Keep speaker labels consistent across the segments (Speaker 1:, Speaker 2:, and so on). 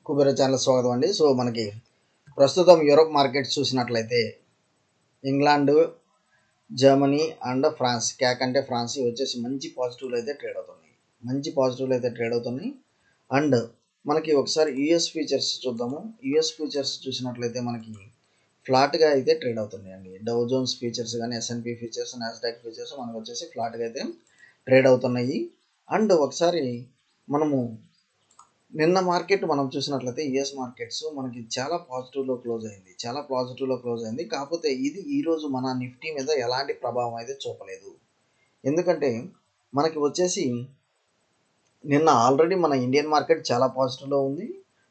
Speaker 1: Kubera channel స్వాగతం అండి. So మనకి ప్రస్తుతం యూరోప్ మార్కెట్ చూసినట్లయితే ఇంగ్లాండ్, జర్మనీ అండ్ ఫ్రాన్స్, క్యాక్ అంటే ఫ్రాన్స్ వచ్చేసి మంచి పాజిటివ్లు అయితే ట్రేడ్ అవుతున్నాయి. అండ్ మనకి ఒకసారి యూఎస్ ఫ్యూచర్స్ చూద్దాము. యూఎస్ ఫ్యూచర్స్ చూసినట్లయితే మనకి ఫ్లాట్గా అయితే ట్రేడ్ అవుతున్నాయి అండి. డౌ జోన్స్ ఫ్యూచర్స్ కానీ, ఎస్ఎన్పి ఫ్యూచర్స్, నాస్డాక్ ఫ్యూచర్స్ మనకు వచ్చేసి ఫ్లాట్గా అయితే ట్రేడ్ అవుతున్నాయి. అండ్ ఒకసారి మనము నిన్న మార్కెట్ మనం చూసినట్లయితే యుఎస్ మార్కెట్స్ మనకి చాలా పాజిటివ్లో క్లోజ్ అయింది. కాకపోతే ఇది ఈరోజు మన నిఫ్టీ మీద ఎలాంటి ప్రభావం అయితే చూపలేదు. ఎందుకంటే మనకి వచ్చేసి నిన్న ఆల్రెడీ మన ఇండియన్ మార్కెట్ చాలా పాజిటివ్లో ఉంది,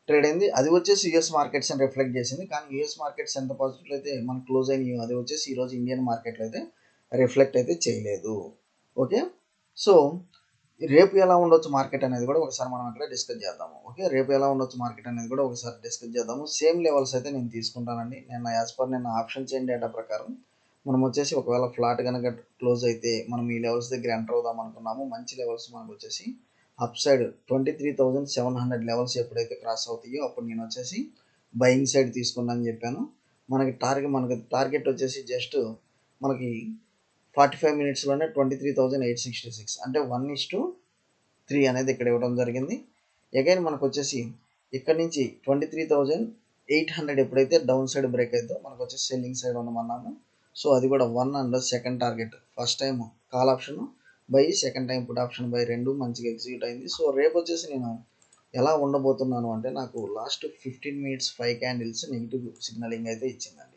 Speaker 1: ట్రేడ్ అయింది. అది వచ్చేసి యుఎస్ మార్కెట్స్ అని రిఫ్లెక్ట్ చేసింది. కానీ యుఎస్ మార్కెట్స్ ఎంత పాజిటివ్ అయితే మనకు క్లోజ్ అయినాయో అది వచ్చేసి ఈరోజు ఇండియన్ మార్కెట్లో అయితే రిఫ్లెక్ట్ అయితే చేయలేదు. ఓకే, సో రేపు ఎలా ఉండొచ్చు మార్కెట్ అనేది కూడా ఒకసారి మనం అక్కడ డిస్కస్ చేద్దాము. ఓకే, రేపు ఎలా ఉండొచ్చు మార్కెట్ అనేది కూడా ఒకసారి డిస్కస్ చేద్దాము. సేమ్ లెవెల్స్ అయితే నేను తీసుకుంటానండి. నేను యాజ్ పర్ నేను ఆప్షన్ చైన్ డేటా ప్రకారం మనం వచ్చేసి ఒకవేళ ఫ్లాట్ కనుక క్లోజ్ అయితే మనం ఈ లెవెల్స్ దగ్గర ఎంటర్ అవుదాం అనుకున్నాము. మంచి లెవెల్స్ మనకు వచ్చేసి అప్ సైడ్ 23,700 లెవెల్స్ ఎప్పుడైతే క్రాస్ అవుతాయో అప్పుడు నేను వచ్చేసి బయింగ్ సైడ్ తీసుకున్నాను చెప్పాను. మనకి టార్గెట్ వచ్చేసి జస్ట్ మనకి 45 మినిట్స్లోనే 23,866 అంటే 1:3 అనేది ఇక్కడ ఇవ్వడం జరిగింది. అగైన్ మనకు వచ్చేసి ఇక్కడ నుంచి 23,800 ఎప్పుడైతే డౌన్ సైడ్ బ్రేక్ అవుతుందో మనకు వచ్చేసి సెల్లింగ్ సైడ్ ఉండమన్నాము. సో అది కూడా 1 and second target, first time call option by, second time put option by, రెండు మంచిగా ఎగ్జిక్యూట్ అయింది. సో రేపు వచ్చేసి నేను ఎలా ఉండబోతున్నాను అంటే నాకు last 15 minutes 5 candles negative signalling అయితే ఇచ్చిందండి.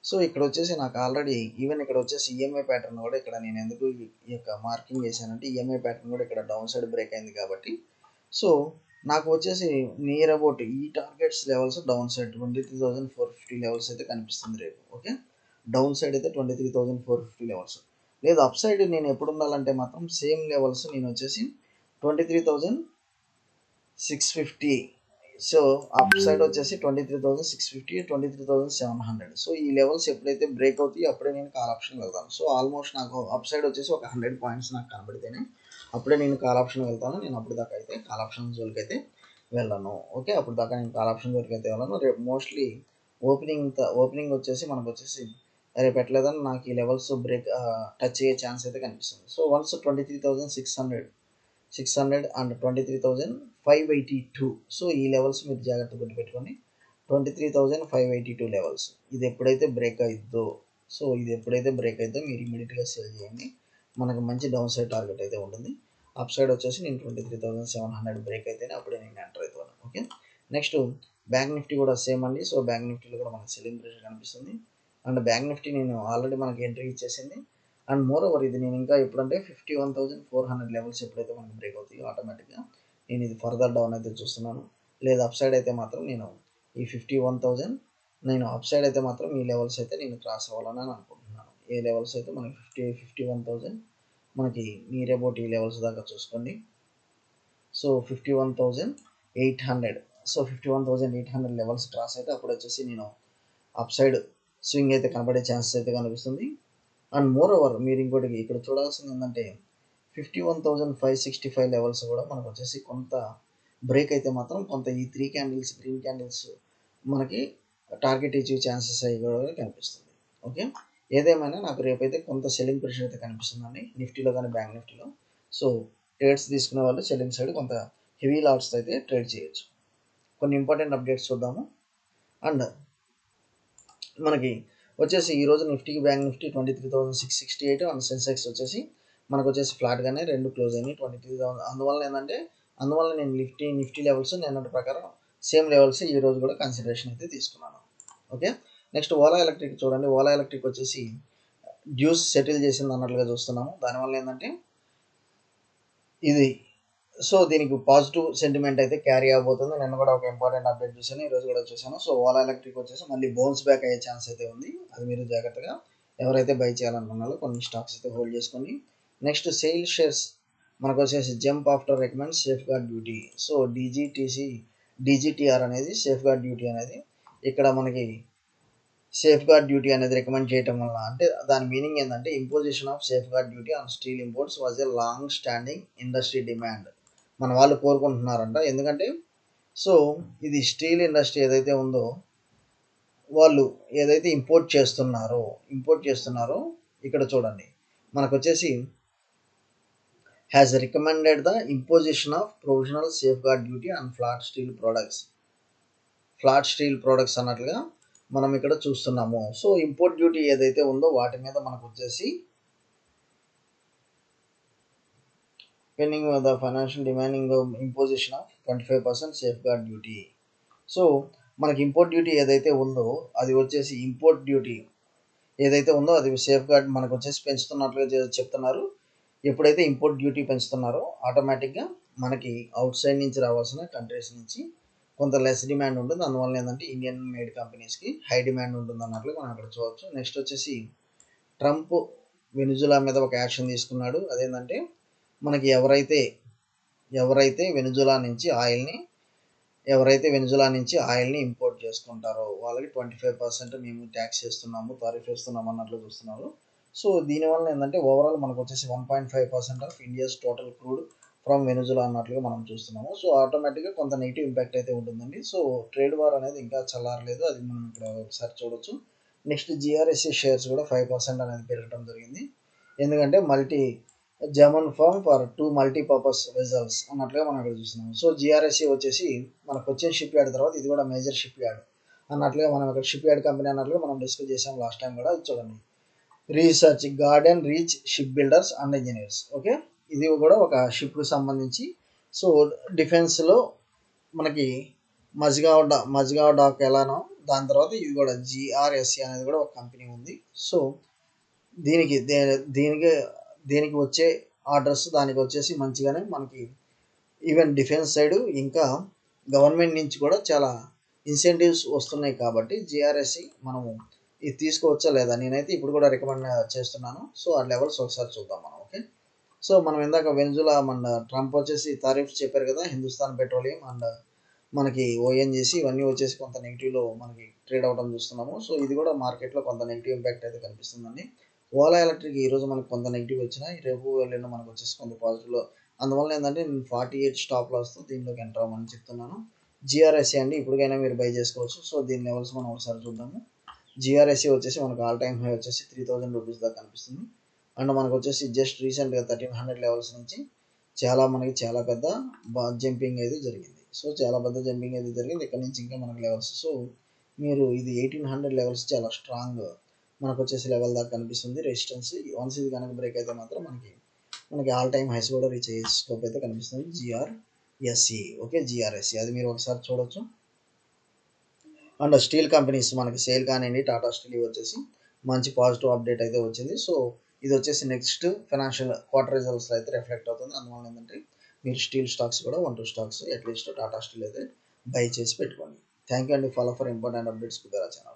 Speaker 1: సో ఇక్కడ వచ్చేసి నాకు ఆల్రెడీ ఈవెన్ ఇక్కడ వచ్చేసి ఈఎంఐ ప్యాటర్న్ కూడా ఇక్కడ నేను ఎందుకు ఈ యొక్క మార్కింగ్ చేశానంటే ఈఎంఐ ప్యాటర్న్ కూడా ఇక్కడ డౌన్ సైడ్ బ్రేక్ అయింది కాబట్టి సో నాకు వచ్చేసి నియర్ అబౌట్ ఈ targets levels down side 23,450 levels అయితే కనిపిస్తుంది రేపు. ఓకే, డౌన్ సైడ్ అయితే 23,450 లెవెల్స్. లేదు అప్ సైడ్ నేను ఎప్పుడు ఉండాలంటే మాత్రం సేమ్ లెవెల్స్ నేను వచ్చేసి 23,650. సో అప్ సైడ్ వచ్చేసి 23,650, 23,700. సో ఈ లెవెల్స్ ఎప్పుడైతే బ్రేక్ అవుతాయో అప్పుడే నేను కాల్ ఆప్షన్ వెళ్తాను. సో ఆల్మోస్ట్ నాకు అప్ సైడ్ వచ్చేసి ఒక 100 పాయింట్స్ నాకు కనబడితేనే అప్పుడే నేను కాల్ ఆప్షన్ వెళ్తాను. నేను అప్పుడు దాకా అయితే కాల్ ఆప్షన్ జోలికి అయితే వెళ్ళను. ఓకే, అప్పుడు దాకా నేను కాల్ ఆప్షన్ జోలికి అయితే వెళ్ళను. రేపు మోస్ట్లీ ఓపెనింగ్ వచ్చేసి మనకు వచ్చేసి రేపు ఎట్లేదని నాకు ఈ లెవెల్స్ బ్రేక్ టచ్ అయ్యే ఛాన్స్ అయితే కనిపిస్తుంది. So once 23,600 and 23,582. సో ఈ లెవెల్స్ మీరు జాగ్రత్త గుర్తుపెట్టుకోండి. 23,582 లెవెల్స్ ఇది ఎప్పుడైతే బ్రేక్ అవుతుందో మీరు ఇమీడియట్గా సేల్ చేయండి. మనకు మంచి డౌన్ సైడ్ టార్గెట్ అయితే ఉంటుంది. అప్ సైడ్ వచ్చేసి నేను 23,700 బ్రేక్ అయితేనే అప్పుడే నేను ఎంటర్ అవుతాను. ఓకే, నెక్స్ట్ బ్యాంక్ నిఫ్టీ కూడా సేమ్ అండి. సో బ్యాంక్ నిఫ్టీలో కూడా మనకు సెల్లింగ్ ప్రెషర్ కనిపిస్తుంది. అండ్ బ్యాంక్ నిఫ్టీ నేను ఆల్రెడీ మనకి ఎంట్రీ ఇచ్చేసింది. అండ్ మోర్ ఓవర్ ఇది నేను ఇంకా ఎప్పుడంటే 51,400 లెవెల్స్ ఎప్పుడైతే మనకి బ్రేక్ అవుతాయో ఆటోమేటిక్గా నేను ఇది ఫర్దర్ డౌన్ అయితే చూస్తున్నాను. లేదా అప్ సైడ్ అయితే మాత్రం నేను ఈ 51,000 నేను అప్ సైడ్ అయితే మాత్రం ఈ లెవెల్స్ అయితే నేను క్రాస్ అవ్వాలని అనుకుంటున్నాను. ఏ లెవెల్స్ అయితే మనకి 51,000 మనకి నియర్ అబౌట్ ఈ లెవెల్స్ దాకా చూసుకోండి. సో 51,800. సో 51,800 లెవెల్స్ క్రాస్ అయితే అప్పుడు వచ్చేసి నేను అప్ సైడ్ స్వింగ్ అయితే కనబడే ఛాన్సెస్ అయితే కనిపిస్తుంది. అండ్ మోర్ ఓవర్ మీరు ఇంకోటి ఇక్కడ చూడాల్సింది ఏంటంటే 51,565 లెవెల్స్ కూడా మనకు వచ్చేసి కొంత బ్రేక్ అయితే మాత్రం కొంత ఈ గ్రీన్ క్యాండిల్స్ మనకి టార్గెట్ ఇచ్చే ఛాన్సెస్ అవి కూడా కనిపిస్తుంది. ఓకే, ఏదేమైనా నాకు రేపైతే కొంత సెల్లింగ్ ప్రెషర్ అయితే కనిపిస్తుందండి నిఫ్టీలో కానీ బ్యాంక్ నిఫ్టీలో. సో ట్రేడ్స్ తీసుకునే వాళ్ళు సెల్లింగ్ సైడ్ కొంత హెవీ లాట్స్ అయితే ట్రేడ్ చేయొచ్చు. కొన్ని ఇంపార్టెంట్ అప్డేట్స్ చూద్దాము. అండ్ మనకి వచ్చేసి ఈరోజు నిఫ్టీకి బ్యాంక్ నిఫ్టీ 23,668 అండ్ సెన్సెక్స్ వచ్చేసి మనకు వచ్చేసి ఫ్లాట్గానే రెండు క్లోజ్ అయినాయి 23,000. అందువల్ల నేను నిఫ్టీ లెవెల్స్ నిన్నటి ప్రకారం సేమ్ లెవెల్స్ ఈ రోజు కూడా కన్సిడరేషన్ అయితే తీసుకున్నాను. ఓకే, నెక్స్ట్ ఓలా ఎలక్ట్రిక్ చూడండి. ఓలా ఎలక్ట్రిక్ వచ్చేసి డ్యూస్ సెటిల్ చేసింది అన్నట్లుగా చూస్తున్నాము. దానివల్ల ఏంటంటే ఇది సో దీనికి పాజిటివ్ సెంటిమెంట్ అయితే క్యారీ అవబోతుంది. నేను కూడా ఒక ఇంపార్టెంట్ అప్డేట్ చూసాను, ఈరోజు కూడా చూసాను. సో ఓలా ఎలక్ట్రిక్ వచ్చేసి మళ్ళీ బౌన్స్ బ్యాక్ అయ్యే ఛాన్స్ అయితే ఉంది. అది మీరు జాగ్రత్తగా ఎవరైతే బై చేయాలనుకున్నారో కొన్ని స్టాక్స్ అయితే హోల్డ్ చేసుకొని. నెక్స్ట్ సేల్ షేర్స్ మనకు వచ్చేసి jump after recommend safeguard duty. So DGTR అనేది సేఫ్ గార్డ్ డ్యూటీ అనేది ఇక్కడ మనకి సేఫ్ గార్డ్ డ్యూటీ అనేది రికమెండ్ చేయడం వల్ల అంటే దాని మీనింగ్ ఏంటంటే imposition of safeguard duty on steel imports was a long standing industry demand. మన వాళ్ళు కోరుకుంటున్నారంట. ఎందుకంటే సో ఇది స్టీల్ ఇండస్ట్రీ ఏదైతే ఉందో వాళ్ళు ఏదైతే ఇంపోర్ట్ చేస్తున్నారో ఇక్కడ చూడండి మనకు వచ్చేసి has recommended the imposition of provisional safeguard duty and flat steel products అన్నట్లుగా మనం ఇక్కడ చూస్తున్నాము. సో ఇంపోర్ట్ డ్యూటీ ఏదైతే ఉందో వాటి మీద మనకు వచ్చేసి pending the financial demanding imposition of 25% safeguard duty. So మనకి ఇంపోర్ట్ డ్యూటీ ఏదైతే ఉందో అది వచ్చేసి అది సేఫ్ గార్డ్ మనకు వచ్చేసి పెంచుతున్నట్లుగా చెప్తున్నారు. ఎప్పుడైతే ఇంపోర్ట్ డ్యూటీ పెంచుతున్నారో ఆటోమేటిక్గా మనకి అవుట్ సైడ్ నుంచి రావాల్సిన కంట్రీస్ నుంచి కొంత లెస్ డిమాండ్ ఉంటుంది. అందువల్ల ఏంటంటే ఇండియన్ మేడ్ కంపెనీస్కి హై డిమాండ్ ఉంటుంది అన్నట్లు మనం అక్కడ చూడవచ్చు. నెక్స్ట్ వచ్చేసి ట్రంప్ వెనిజులా మీద ఒక యాక్షన్ తీసుకున్నాడు. అదేంటంటే మనకి ఎవరైతే వెనిజులా నుంచి ఆయిల్ని ఇంపోర్ట్ చేసుకుంటారో వాళ్ళకి 25% మేము ట్యాక్స్ వేస్తున్నాము, టారిఫ్ వేస్తున్నాము అన్నట్లు చూస్తున్నారు. సో దీనివల్ల ఏంటంటే ఓవరాల్ మనకు వచ్చేసి 1.5% of India's total crude from Venezuela అన్నట్లుగా మనం చూస్తున్నాము. సో ఆటోమేటిక్గా కొంత నెగిటివ్ ఇంపాక్ట్ అయితే ఉంటుందండి. సో ట్రేడ్ వార్ అనేది ఇంకా చల్లారలేదు, అది మనం ఇక్కడ ఒకసారి చూడొచ్చు. నెక్స్ట్ జిఆర్ఎస్సి షేర్స్ కూడా 5% అనేది పెరగడం జరిగింది. ఎందుకంటే German firm for 2 multipurpose vessels అన్నట్లుగా మనం ఇక్కడ చూస్తున్నాం. సో జిఆర్ఎస్సి వచ్చేసి మన కొచ్చిన్ షిప్ యార్డ్ తర్వాత ఇది కూడా మేజర్ షిప్ యార్డ్ అన్నట్లుగా మనం ఇక్కడ షిప్ యార్డ్ కంపెనీ అన్నట్లుగా మనం డిస్కస్ చేసాం లాస్ట్ టైం కూడా. ఇది చూడండి research garden reach ship builders and engineers. Okay, ఇది కూడా ఒక షిప్కి సంబంధించి. సో డిఫెన్స్లో మనకి మజ్గావ్ డాక్ ఎలానో దాని తర్వాత ఇది కూడా జిఆర్ఎస్సి అనేది కూడా ఒక కంపెనీ ఉంది. సో దీనికి వచ్చే ఆర్డర్స్ దానికి వచ్చేసి మంచిగానే మనకి ఈవెన్ డిఫెన్స్ సైడ్ ఇంకా గవర్నమెంట్ నుంచి కూడా చాలా ఇన్సెంటివ్స్ వస్తున్నాయి. కాబట్టి జిఆర్ఎస్సి మనము ఇది తీసుకోవచ్చా లేదా, నేనైతే ఇప్పుడు కూడా రికమెండ్ చేస్తున్నాను. సో ఆ లెవెల్స్ ఒకసారి చూద్దాం మనం. ఓకే, సో మనం ఇందాక వెనిజులా ట్రంప్ వచ్చేసి టారిఫ్స్ చెప్పారు కదా, హిందుస్థాన్ పెట్రోలియం అండ్ మనకి ఓఎన్జీసీ ఇవన్నీ వచ్చేసి కొంత నెగిటివ్లో మనకి ట్రేడ్ అవడం చూస్తున్నాము. సో ఇది కూడా మార్కెట్లో కొంత నెగిటివ్ ఇంపాక్ట్ అయితే కనిపిస్తుందండి. ఓలా ఎలక్ట్రిక్ ఈరోజు మనకు కొంత నెగిటివ్ వచ్చినాయి, రేపు వెళ్ళిన మనకు వచ్చేసి కొంత పాజిటివ్లో. అందువల్ల ఏంటంటే నేను 48 స్టాప్ లాస్తో దీనిలోకి ఎంటర్ అవ్వమని చెప్తున్నాను. జిఆర్ఎస్సి అండి ఇప్పటికైనా మీరు బై చేసుకోవచ్చు. సో దీని లెవెల్స్ మనం ఒకసారి చూద్దాము. జిఆర్ఎస్సి వచ్చేసి మనకు ఆల్ టైమ్ హై వచ్చేసి 3000 రూపీస్ దాకా కనిపిస్తుంది. అండ్ మనకు వచ్చేసి జస్ట్ రీసెంట్గా 1300 లెవెల్స్ నుంచి చాలా పెద్ద జంపింగ్ అయితే జరిగింది. సో చాలా పెద్ద జంపింగ్ అయితే జరిగింది. ఇక్కడ నుంచి ఇంకా మనకు లెవెల్స్. సో మీరు ఇది 1800 లెవెల్స్ చాలా స్ట్రాంగ్ మనకు వచ్చేసి లెవెల్ దాకా కనిపిస్తుంది రెసిస్టెన్స్. వన్స్ ఇది కనుక బ్రేక్ అయితే మాత్రం మనకి ఆల్ టైమ్ హైస్ కూడా రీచ్ అయ్యే స్కోప్ అయితే కనిపిస్తుంది జిఆర్ఎస్సి. ఓకే, జిఆర్ఎస్సి అది మీరు ఒకసారి చూడొచ్చు. అండ్ స్టీల్ కంపెనీస్ మనకి సేల్ కానివ్వండి, టాటా స్టీల్ వచ్చేసి మంచి పాజిటివ్ అప్డేట్ అయితే వచ్చింది. సో ఇది వచ్చేసి నెక్స్ట్ ఫైనాన్షియల్ క్వార్టర్ రిజల్ట్స్ అయితే రిఫ్లెక్ట్ అవుతుంది. అందువల్ల ఏంటంటే మీరు స్టీల్ స్టాక్స్ కూడా 1-2 స్టాక్స్ అట్లీస్ట్ టాటా స్టీల్ అయితే బై చేసి పెట్టుకోండి. థ్యాంక్ యూ అండి. ఫాలో ఫర్ ఇంపార్టెంట్ అప్డేట్స్ కుదరా ఛానల్.